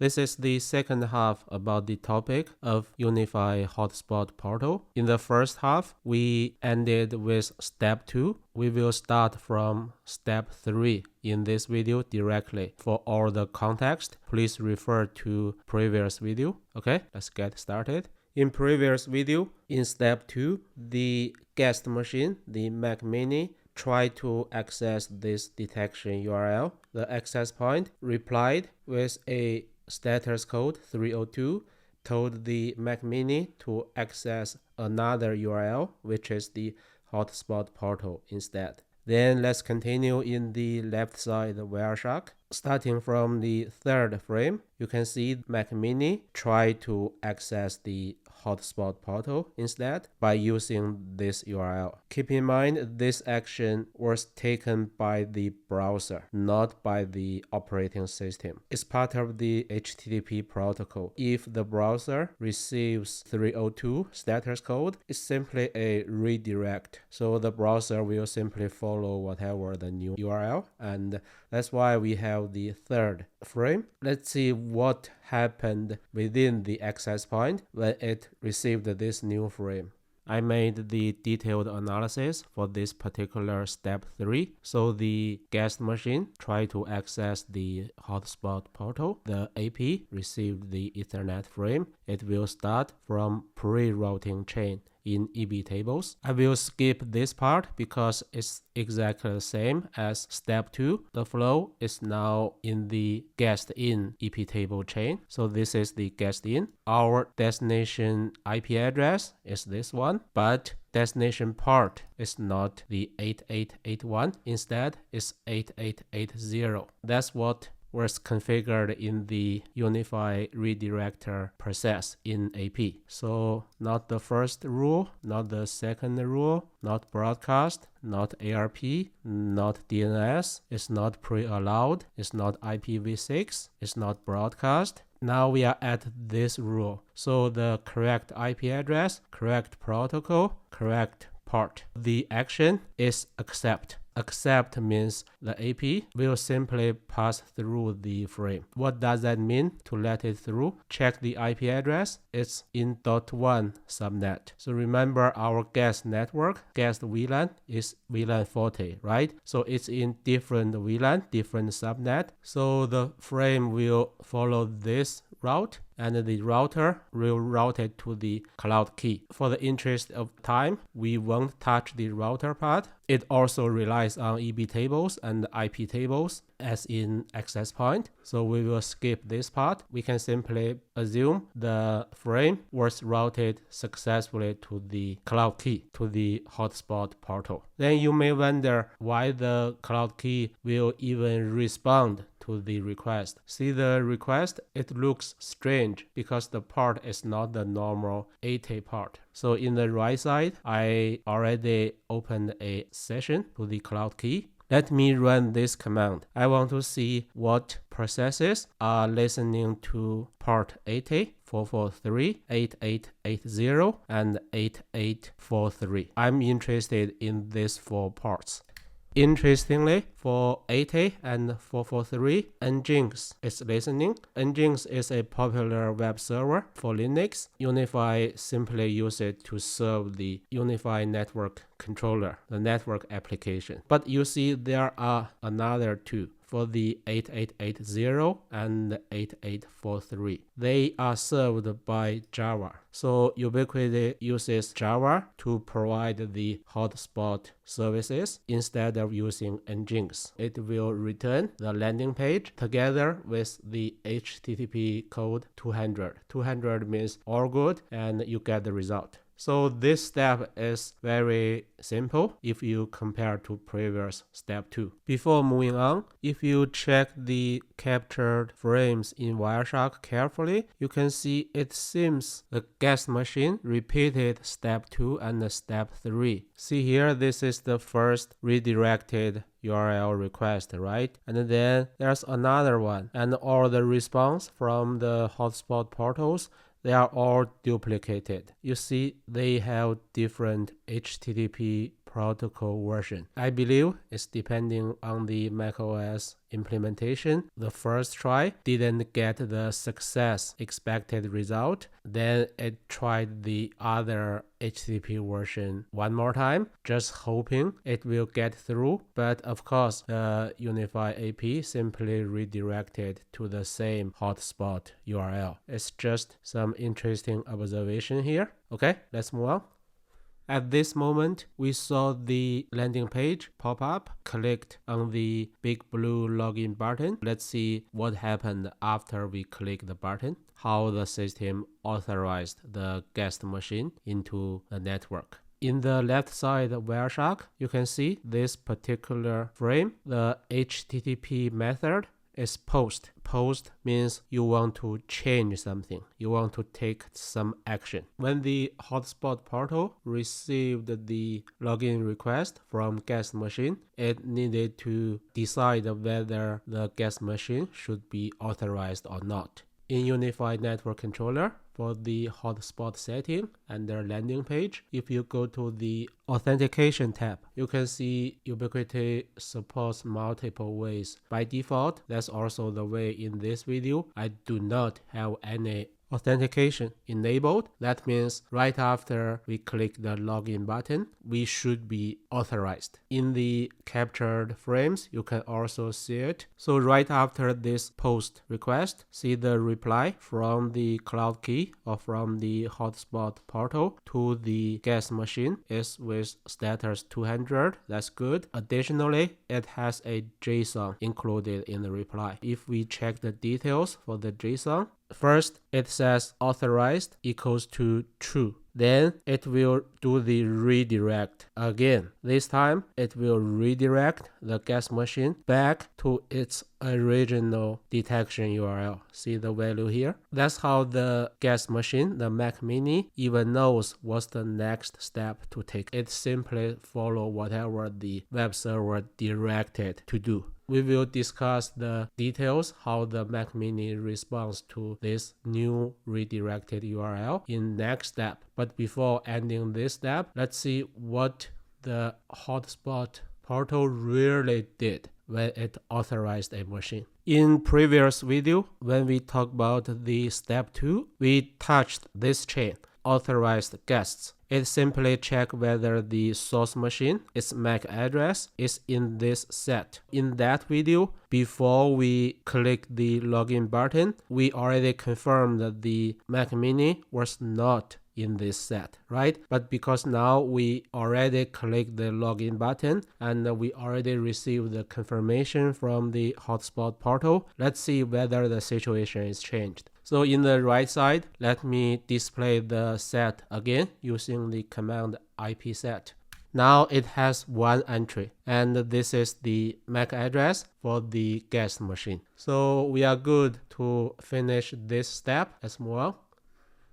This is the second half about the topic of UniFi Hotspot portal. In the first half, we ended with step 2. We will start from step 3 in this video directly. For all the context, please refer to previous video. Okay, let's get started. In previous video, in step 2, the guest machine, the Mac Mini, tried to access this detection URL. The access point replied with a status code 302, told the Mac Mini to access another URL, which is the hotspot portal instead. Then let's continue in the left side Wireshark. Starting from the third frame, you can see Mac Mini try to access the hotspot portal instead by using this URL. Keep in mind, this action was taken by the browser, not by the operating system. It's part of the HTTP protocol. If the browser receives 302 status code, it's simply a redirect. So the browser will simply follow whatever the new URL, and that's why we have the third frame. Let's see what happened within the access point when it received this new frame. I made the detailed analysis for this particular step 3. So the guest machine tried to access the hotspot portal. The AP received the Ethernet frame. It will start from pre-routing chain in ebtables. I will skip this part because it's exactly the same as step 2. The flow is now in the guest in iptable chain. So this is the guest in. Our destination IP address is this one, but destination port is not the 8881. Instead, it's 8880. That's what was configured in the UniFi redirector process in AP. So not the first rule, not the second rule, not broadcast, not ARP, not DNS, it's not pre-allowed, it's not IPv6, it's not broadcast. Now we are at this rule. So the correct IP address, correct protocol, correct port. The action is accept. Accept means the AP will simply pass through the frame. What does that mean to let it through? Check the IP address. It's in .1 subnet. So remember our guest network, guest VLAN is VLAN 40, right? So it's in different VLAN, different subnet. So the frame will follow this route, and the router will route it to the cloud key. For the interest of time, we won't touch the router part. It also relies on ebtables and iptables as in access point. So we will skip this part. We can simply assume the frame was routed successfully to the cloud key, to the hotspot portal. Then you may wonder why the cloud key will even respond to the request. See the request? It looks strange because the port is not the normal 80 port. So in the right side, I already opened a session to the cloud key. Let me run this command. I want to see what processes are listening to port 80, 443, 8880, and 8843. I'm interested in these 4 ports. Interestingly, for 80 and 443, Nginx is listening. Nginx is a popular web server for Linux. UniFi simply uses it to serve the UniFi network controller, the network application. But you see there are another 2. For the 8880 and 8843. They are served by Java. So Ubiquiti uses Java to provide the hotspot services instead of using Nginx. It will return the landing page together with the HTTP code 200. 200 means all good and you get the result. So this step is very simple if you compare to previous step 2. Before moving on, if you check the captured frames in Wireshark carefully, you can see it seems the guest machine repeated step 2 and step 3. See here, this is the first redirected URL request, right? And then there's another one, and all the response from the hotspot portals, they are all duplicated. You see, they have different HTTP protocol version. I believe it's depending on the macOS implementation. The first try didn't get the success expected result. Then it tried the other HTTP version one more time, just hoping it will get through. But of course, the UniFi AP simply redirected to the same hotspot URL. It's just some interesting observation here. Okay, let's move on. At this moment, we saw the landing page pop up, clicked on the big blue login button. Let's see what happened after we click the button, how the system authorized the guest machine into the network. In the left side Wireshark, you can see this particular frame, the HTTP method is post. Post means you want to change something. You want to take some action. When the hotspot portal received the login request from guest machine, it needed to decide whether the guest machine should be authorized or not. In UniFi Network Controller, for the hotspot setting and their landing page, if you go to the Authentication tab, you can see Ubiquiti supports multiple ways. By default, that's also the way in this video. I do not have any authentication enabled. That means right after we click the login button, we should be authorized. In the captured frames, you can also see it. So right after this post request, see the reply from the cloud key or from the hotspot portal to the guest machine is with status 200. That's good. Additionally, it has a JSON included in the reply. If we check the details for the JSON, first, it says authorized equals to true. Then it will do the redirect again. This time, it will redirect the guest machine back to its original detection URL. See the value here? That's how the guest machine, the Mac Mini, even knows what's the next step to take. It simply follows whatever the web server directed to do. We will discuss the details how the Mac Mini responds to this new redirected URL in next step. But before ending this step, let's see what the hotspot portal really did when it authorized a machine. In previous video, when we talked about the step 2, we touched this chain, authorized guests. It simply checks whether the source machine, its MAC address, is in this set. In that video, before we click the login button, we already confirmed that the Mac Mini was not in this set, right? But because now we already clicked the login button and we already received the confirmation from the hotspot portal, let's see whether the situation is changed. So in the right side, let me display the set again using the command ipset. Now it has one entry, and this is the MAC address for the guest machine. So we are good to finish this step as well.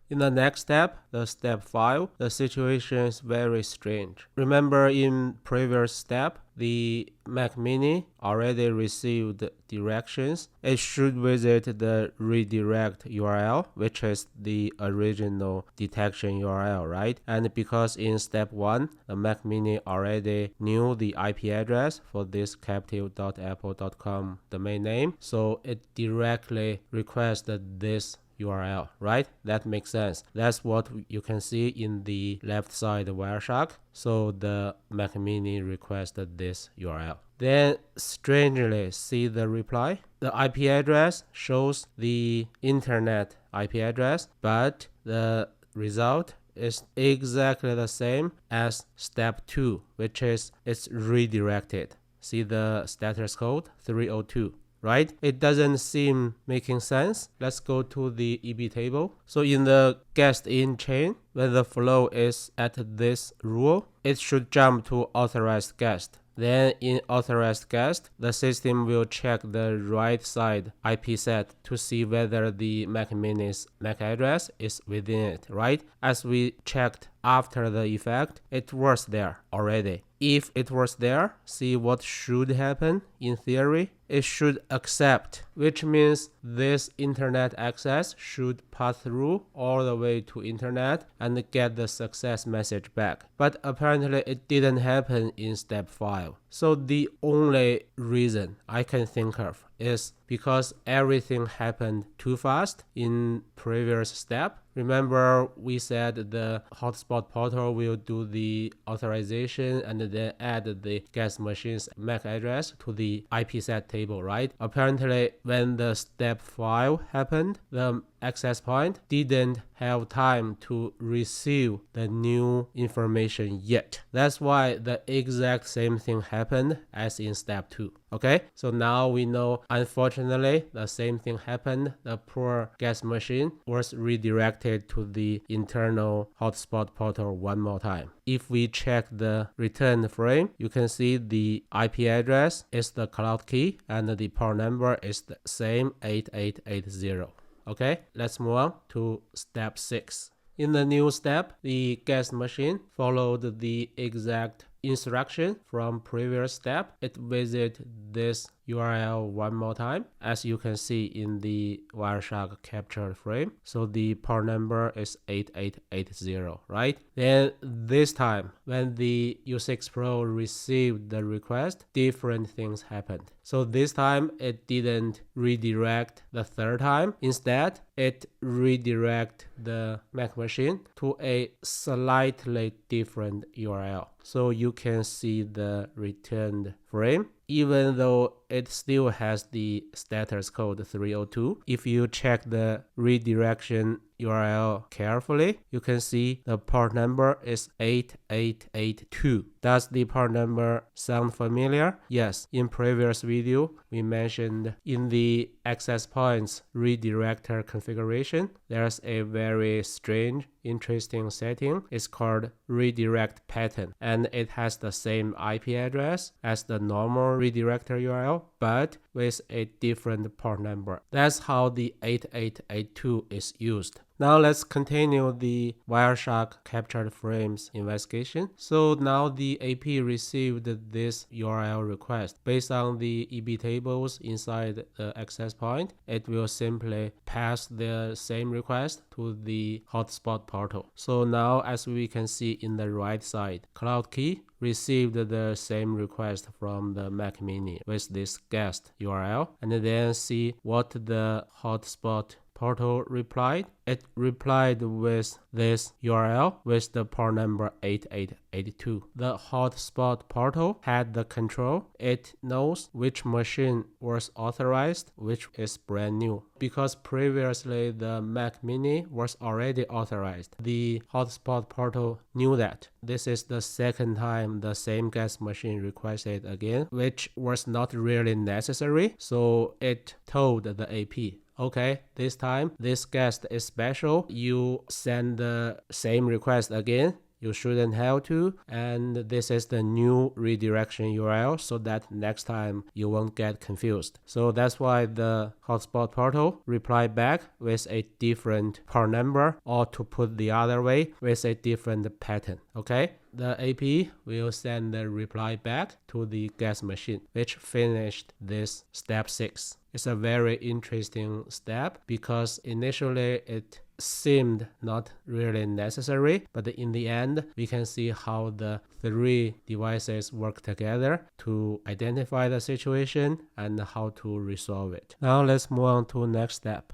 In the next step, the step 5, the situation is very strange. Remember in previous step, the Mac Mini already received directions. It should visit the redirect URL, which is the original detection URL, right? And because in step 1, the Mac Mini already knew the IP address for this captive.apple.com domain name, so it directly requested this URL, right? That makes sense. That's what you can see in the left side Wireshark. So the Mac Mini requested this URL. Then strangely see the reply. The IP address shows the internet IP address, but the result is exactly the same as step 2, which is it's redirected. See the status code 302. Right? It doesn't seem making sense. Let's go to the ebtable. So in the guest in chain, when the flow is at this rule, it should jump to authorized guest. Then in authorized guest, the system will check the right side IP set to see whether the Mac Mini's MAC address is within it, right? As we checked after the effect, it was there already. If it was there, see what should happen in theory? It should accept, which means this internet access should pass through all the way to internet and get the success message back. But apparently it didn't happen in step 5. So the only reason I can think of is because everything happened too fast in previous step. Remember, we said the hotspot portal will do the authorization and then add the guest machine's MAC address to the IP set table, right? Apparently, when the step 5 happened, the access point didn't have time to receive the new information yet. That's why the exact same thing happened as in step 2. Okay, so now we know, unfortunately, the same thing happened. The poor guest machine was redirected to the internal hotspot portal one more time. If we check the return frame, you can see the IP address is the cloud key and the port number is the same 8880. Okay, let's move on to step 6. In the new step, the guest machine followed the exact instruction from previous step. It visited this URL one more time, as you can see in the Wireshark captured frame. So the port number is 8880, right? Then this time, when the U6 Pro received the request, different things happened. So this time, it didn't redirect the third time. Instead, it redirected the Mac machine to a slightly different URL. So you can see the returned frame, even though it still has the status code 302. If you check the redirection URL carefully, you can see the port number is 8882. Does the port number sound familiar? Yes, in previous video, we mentioned in the access points redirector configuration, there's a very strange, interesting setting. It's called redirect pattern, and it has the same IP address as the normal redirector URL, but with a different port number. That's how the 8882 is used. Now let's continue the Wireshark captured frames investigation. So now the AP received this URL request. Based on the ebtables inside the access point, it will simply pass the same request to the hotspot portal. So now, as we can see in the right side, Cloud Key received the same request from the Mac Mini with this guest URL, and then see what the hotspot portal replied. It replied with this URL with the port number 8882. The hotspot portal had the control. It knows which machine was authorized, which is brand new. Because previously the Mac Mini was already authorized, the hotspot portal knew that. This is the second time the same guest machine requested again, which was not really necessary, so it told the AP, okay, this time this guest is special. You send the same request again. You shouldn't have to, and this is the new redirection URL so that next time you won't get confused. So that's why the hotspot portal replied back with a different port number, or to put the other way, with a different pattern. Okay, the AP will send the reply back to the guest machine, which finished this step 6. It's a very interesting step because initially it seemed not really necessary, but in the end we can see how the 3 devices work together to identify the situation and how to resolve it. Now let's move on to next step.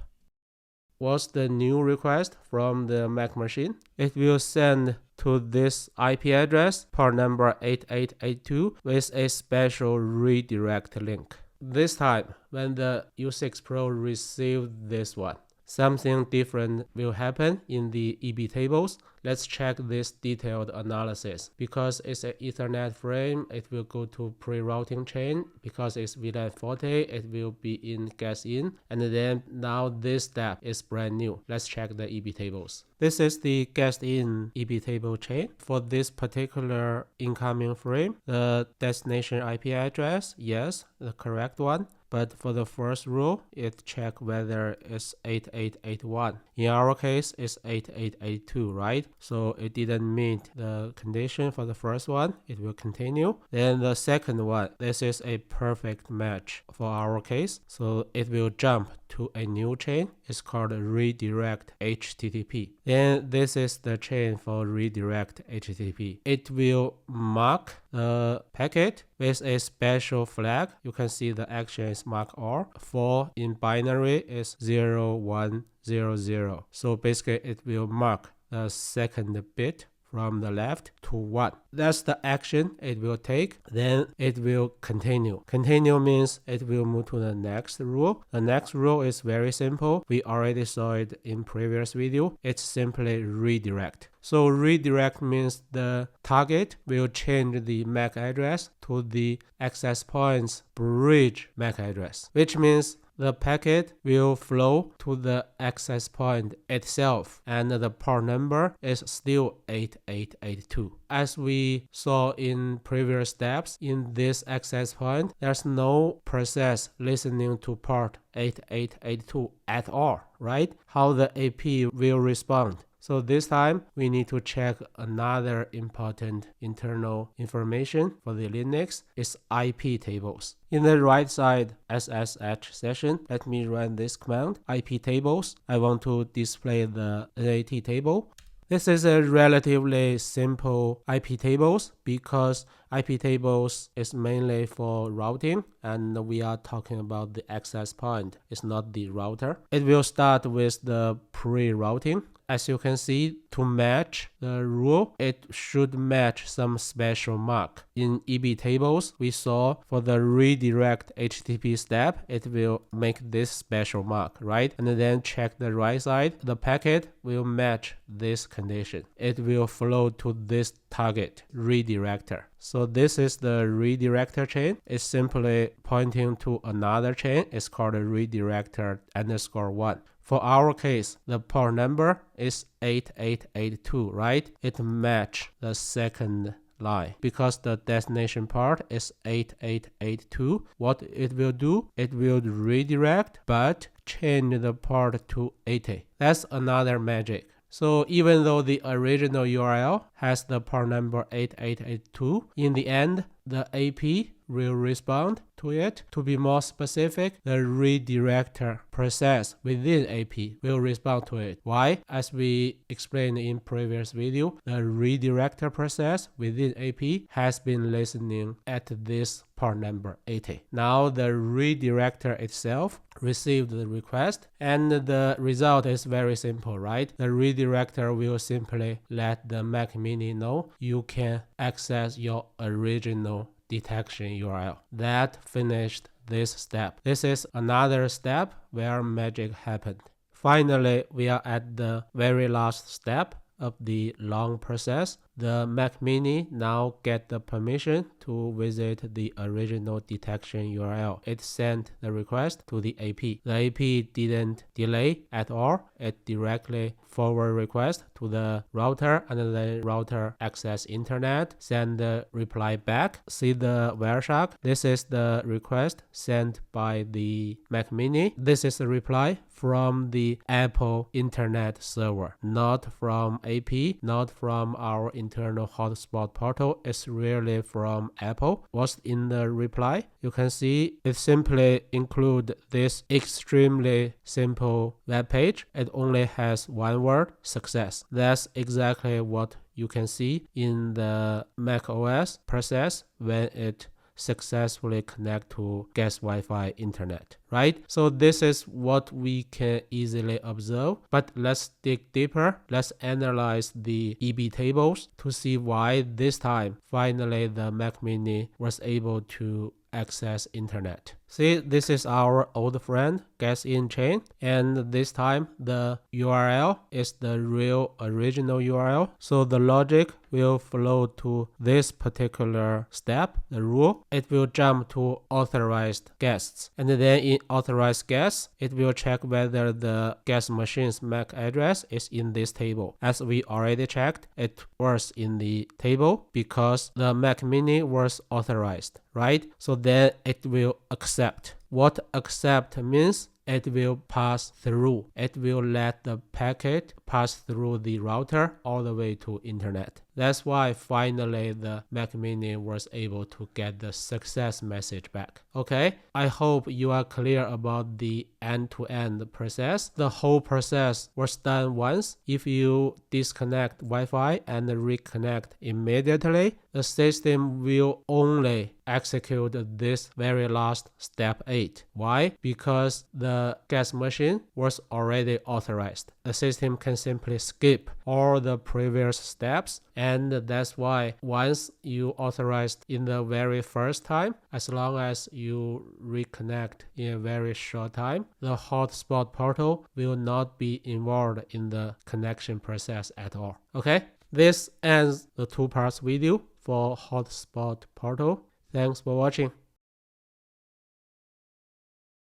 What's the new request from the Mac machine? It will send to this IP address, port number 8882, with a special redirect link. This time, when the U6 Pro received this one, something different will happen in the ebtables. Let's check this detailed analysis. Because it's an Ethernet frame, it will go to pre-routing chain. Because it's VLAN 40, it will be in guest in. And then now this step is brand new. Let's check the ebtables. This is the guest in ebtable chain. For this particular incoming frame, the destination IP address, yes, the correct one. But for the first row, it checks whether it's 8881. In our case, it's 8882, right? So it didn't meet the condition for the first one. It will continue. Then the second one, this is a perfect match for our case. So it will jump to a new chain. It's called redirect HTTP. Then this is the chain for redirect HTTP. It will mark the packet with a special flag. You can see the action is mark R. 4 in binary is 0, 1, 0, 0. So basically it will mark the second bit from the left to 1. That's the action it will take. Then it will continue. Continue means it will move to the next rule. The next rule is very simple. We already saw it in previous video. It's simply redirect. So redirect means the target will change the MAC address to the access point's bridge MAC address, which means the packet will flow to the access point itself, and the port number is still 8882. As we saw in previous steps, in this access point, there's no process listening to port 8882 at all, right? How the AP will respond. So this time, we need to check another important internal information for the Linux is iptables. In the right side SSH session, let me run this command, iptables. I want to display the NAT table. This is a relatively simple iptables because iptables is mainly for routing and we are talking about the access point. It's not the router. It will start with the pre-routing. As you can see, to match the rule, it should match some special mark. In ebtables, we saw for the redirect HTTP step, it will make this special mark, right? And then check the right side. The packet will match this condition. It will flow to this target, redirector. So this is the redirector chain. It's simply pointing to another chain. It's called a redirector _1. For our case, the port number is 8882, right? It matches the second line. Because the destination port is 8882, what it will do, it will redirect but change the port to 80. That's another magic. So even though the original URL has the port number 8882, in the end, the AP will respond to it. To be more specific, the redirector process within AP will respond to it. Why? As we explained in previous video, the redirector process within AP has been listening at this port number 80. Now the redirector itself received the request and the result is very simple, right? The redirector will simply let the Mac Mini know you can access your original detection URL. That finished this step. This is another step where magic happened. Finally, we are at the very last step of the long process. The Mac Mini now get the permission to visit the original detection URL. It sent the request to the AP. The AP didn't delay at all. It directly forward request to the router and the router access internet, send the reply back. See the Wireshark? This is the request sent by the Mac Mini. This is the reply from the Apple internet server, not from AP, not from our internal hotspot portal. Is really from Apple. What's in the reply? You can see it simply include this extremely simple web page. It only has one word, success. That's exactly what you can see in the Mac OS process when it successfully connect to guest Wi-Fi internet, right? So this is what we can easily observe, but let's dig deeper. Let's analyze the ebtables to see why this time finally the Mac Mini was able to access internet. See, this is our old friend guest in chain, and this time the URL is the real original URL. So the logic will flow to this particular step, the rule. It will jump to authorized guests, and then in authorized guests, it will check whether the guest machine's MAC address is in this table. As we already checked, it was in the table because the Mac Mini was authorized, right? So then it will accept. What accept means? it will pass through. It will let the packet pass through the router all the way to internet. That's why finally the Mac Mini was able to get the success message back. Okay, I hope you are clear about the end-to-end process. The whole process was done once. If you disconnect Wi-Fi and reconnect immediately, the system will only execute this very last step 8. Why? Because the gas machine was already authorized. The system can simply skip all the previous steps, and that's why once you authorized in the very first time, as long as you reconnect in a very short time, the hotspot portal will not be involved in the connection process at all. Okay, this ends the 2 parts video for hotspot portal. Thanks for watching.